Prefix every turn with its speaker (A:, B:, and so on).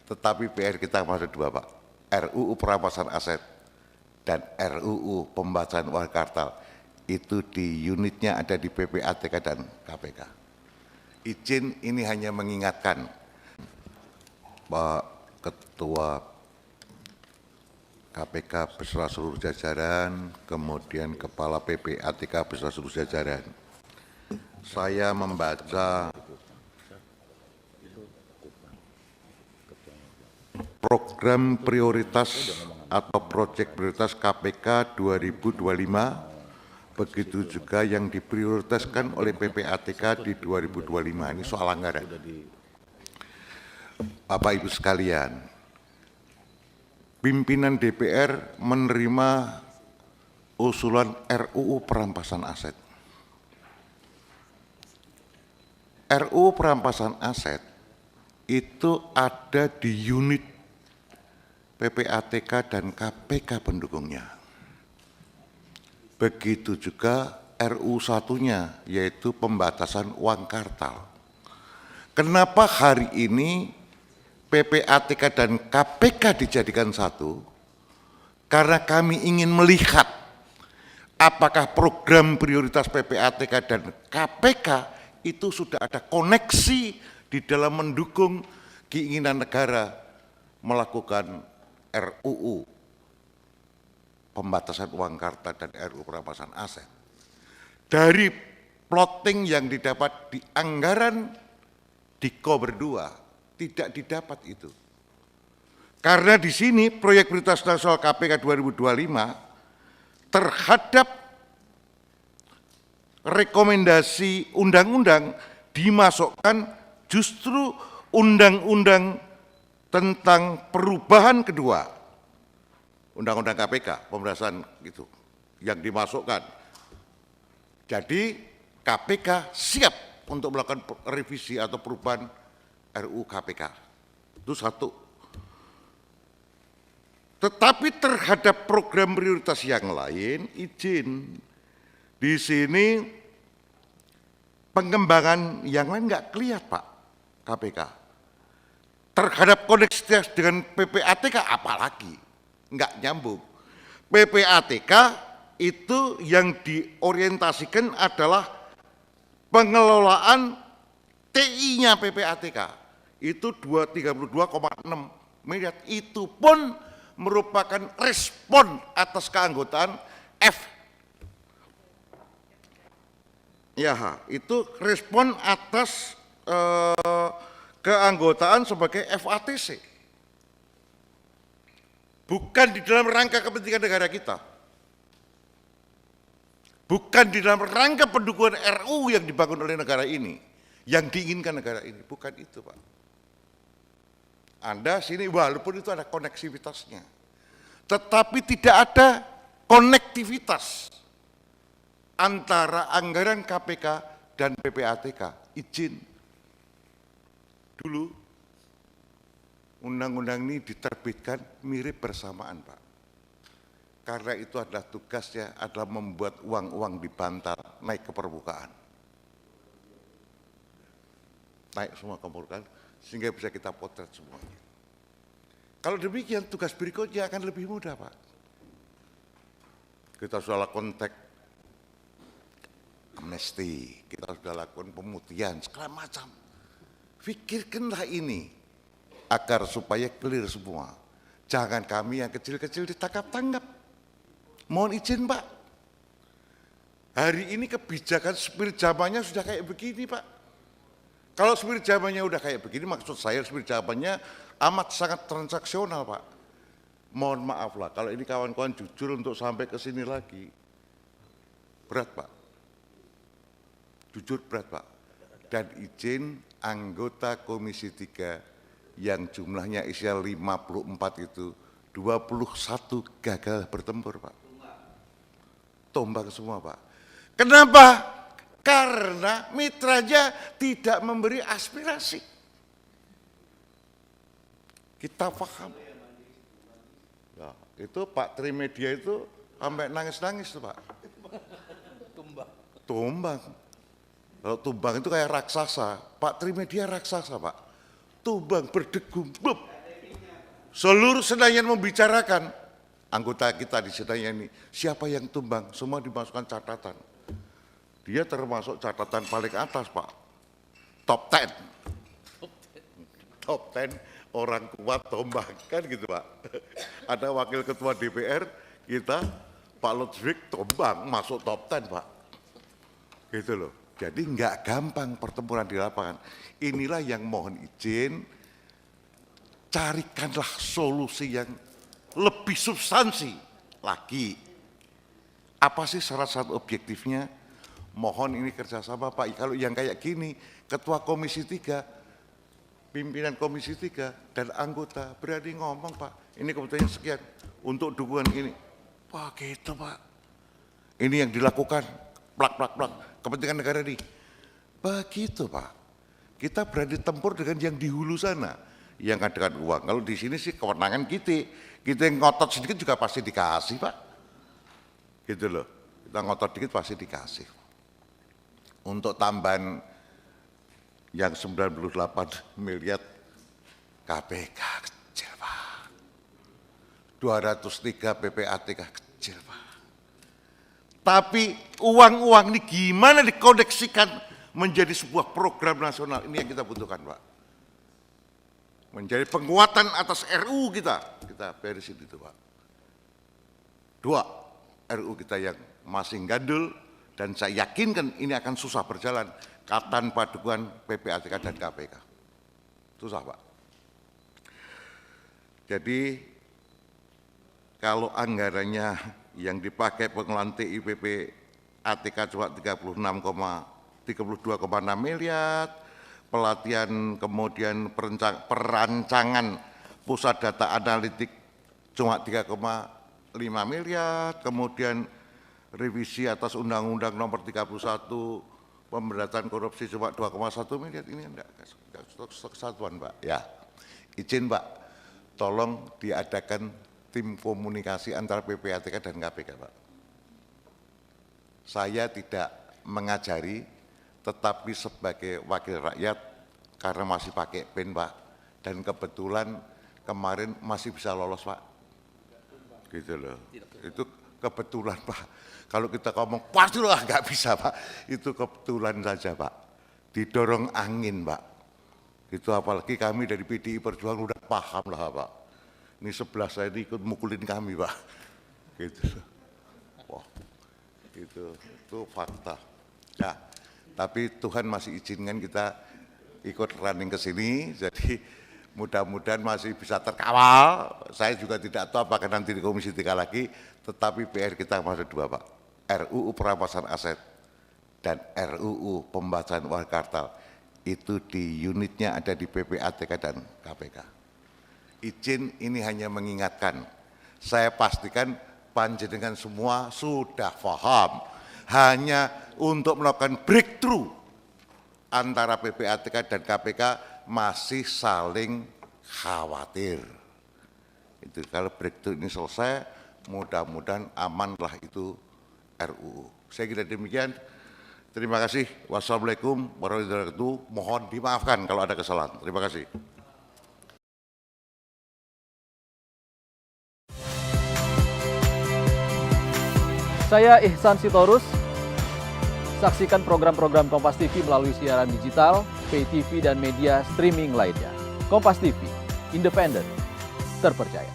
A: Tetapi PR kita masih dua, Pak. RUU perampasan aset dan RUU pembahasan uang kartal. Itu di unitnya ada di PPATK dan KPK. Izin ini hanya mengingatkan Pak Ketua KPK beserta seluruh jajaran, kemudian Kepala PPATK beserta seluruh jajaran. Saya membaca program prioritas atau proyek prioritas KPK 2025, begitu juga yang diprioritaskan oleh PPATK di 2025. Ini soal anggaran. Bapak Ibu sekalian, pimpinan DPR menerima usulan RUU perampasan aset. RUU perampasan aset itu ada di unit PPATK dan KPK pendukungnya. Begitu juga RUU satunya, yaitu pembatasan uang kartal. Kenapa hari ini PPATK dan KPK dijadikan satu? Karena kami ingin melihat apakah program prioritas PPATK dan KPK itu sudah ada koneksi di dalam mendukung keinginan negara melakukan RUU pembatasan uang kartal dan RUU perampasan aset. Dari plotting yang didapat di anggaran di Kober 2 tidak didapat itu. Karena di sini proyek prioritas nasional KPK 2025 terhadap rekomendasi undang-undang dimasukkan justru undang-undang tentang perubahan kedua, undang-undang KPK, pembahasan gitu, yang dimasukkan. Jadi KPK siap untuk melakukan revisi atau perubahan RUU KPK. Itu satu. Tetapi terhadap program prioritas yang lain, izin. Di sini pengembangan yang lain nggak kelihatan, Pak, KPK. Terhadap koneksitas dengan PPATK apalagi, nggak nyambung. PPATK itu yang diorientasikan adalah pengelolaan TI-nya PPATK. Itu 32,6 miliar. Itu pun merupakan respon atas keanggotaan itu respon atas keanggotaan sebagai FATC. Bukan di dalam rangka kepentingan negara kita. Bukan di dalam rangka pendukungan RUU yang dibangun oleh negara ini. Yang diinginkan negara ini. Bukan itu, Pak. Anda sini walaupun itu ada koneksivitasnya. Tetapi tidak ada konektivitas antara anggaran KPK dan PPATK. Izin. Dulu undang-undang ini diterbitkan mirip bersamaan, Pak. Karena itu adalah tugasnya adalah membuat uang-uang di bantal naik ke permukaan. Naik semua ke permukaan sehingga bisa kita potret semuanya. Kalau demikian tugas berikutnya akan lebih mudah, Pak. Kita sudah lakukan amnesti, kita sudah lakukan pemutihan, segala macam. Pikirkanlah ini agar supaya clear semua. Jangan kami yang kecil-kecil ditangkap-tangkap. Mohon izin, Pak. Hari ini kebijakan spirit zamannya sudah kayak begini, Pak. Kalau spirit zamannya udah kayak begini, maksud saya spirit zamannya amat sangat transaksional, Pak. Mohon maaf lah, kalau ini kawan-kawan jujur untuk sampai ke sini lagi, berat, Pak. Jujur berat, Pak. Dan izin anggota Komisi 3 yang jumlahnya isinya 54 itu, 21 gagal bertempur, Pak. Tumbang semua, Pak. Kenapa? Karena mitranya tidak memberi aspirasi. Kita paham. Nah, itu Pak Trimedia itu sampai nangis-nangis tuh, Pak. Tumbang. Kalau tumbang itu kayak raksasa. Pak Trimedia raksasa, Pak. Tumbang berdegum, blub. Seluruh Senayan membicarakan, anggota kita di Senayan ini, siapa yang tumbang, semua dimasukkan catatan. Dia termasuk catatan paling atas, Pak. Top 10. Top 10 orang kuat tombang, kan gitu, Pak. Ada wakil ketua DPR kita, Pak Lutfik tombang, masuk top 10, Pak. Gitu loh. Jadi nggak gampang pertempuran di lapangan. Inilah yang mohon izin, carikanlah solusi yang lebih substansi lagi. Apa sih syarat-syarat objektifnya? Mohon ini kerjasama, Pak. Kalau yang kayak gini, Ketua Komisi 3, pimpinan Komisi 3, dan anggota berani ngomong, Pak. Ini kebutuhannya sekian untuk dukungan ini. Wah gitu, Pak. Ini yang dilakukan, plak, kepentingan negara ini. Begitu, Pak. Kita berani tempur dengan yang di hulu sana, yang dengan uang. Kalau di sini sih kewenangan kita yang ngotot sedikit juga pasti dikasih, Pak. Gitu loh, kita ngotot dikit pasti dikasih. Untuk tambahan yang 98 miliar KPK kecil, Pak. 203 PPATK kecil, Pak. Tapi uang-uang ini gimana dikoneksikan menjadi sebuah program nasional, ini yang kita butuhkan, Pak. Menjadi penguatan atas RU kita beresin itu, Pak. 2, RU kita yang masih gandul, dan saya yakinkan ini akan susah berjalan tanpa dukungan PPATK dan KPK. Susah, Pak. Jadi kalau anggarannya yang dipakai pengelolaan TIPP ATK cuma 32,6 miliar, pelatihan kemudian perancangan pusat data analitik cuma 3,5 miliar, kemudian revisi atas Undang-Undang Nomor 31 pemberantasan korupsi cuma 2,1 miliar, ini enggak kesatuan, Pak. Ya, izin, Pak, tolong diadakan tim komunikasi antara PPATK dan KPK, Pak. Saya tidak mengajari, tetapi sebagai wakil rakyat karena masih pakai PIN, Pak, dan kebetulan kemarin masih bisa lolos, Pak. Gitu loh. Itu kebetulan, Pak. Kalau kita ngomong pastilah nggak bisa, Pak. Itu kebetulan saja, Pak. Didorong angin, Pak. Itu apalagi kami dari PDI Perjuangan udah paham lah, Pak. Ini sebelah saya ini ikut mukulin kami, Pak. Gitu. Wah, itu fakta. Nah, tapi Tuhan masih izinkan kita ikut running ke sini, jadi mudah-mudahan masih bisa terkawal. Saya juga tidak tahu apakah nanti di Komisi 3 lagi, tetapi PR kita masih 2, Pak. RUU perampasan aset dan RUU pembahasan uang kartal. Itu di unitnya ada di PPATK dan KPK. Izin ini hanya mengingatkan, saya pastikan panjenengan semua sudah paham, hanya untuk melakukan breakthrough antara PPATK dan KPK masih saling khawatir. Itu kalau breakthrough ini selesai, mudah-mudahan amanlah itu RUU. Saya kira demikian. Terima kasih. Wassalamualaikum warahmatullahi wabarakatuh. Mohon dimaafkan kalau ada kesalahan. Terima kasih.
B: Saya Ihsan Sitorus. Saksikan program-program Kompas TV melalui siaran digital, pay TV, dan media streaming lainnya. Kompas TV, independen, terpercaya.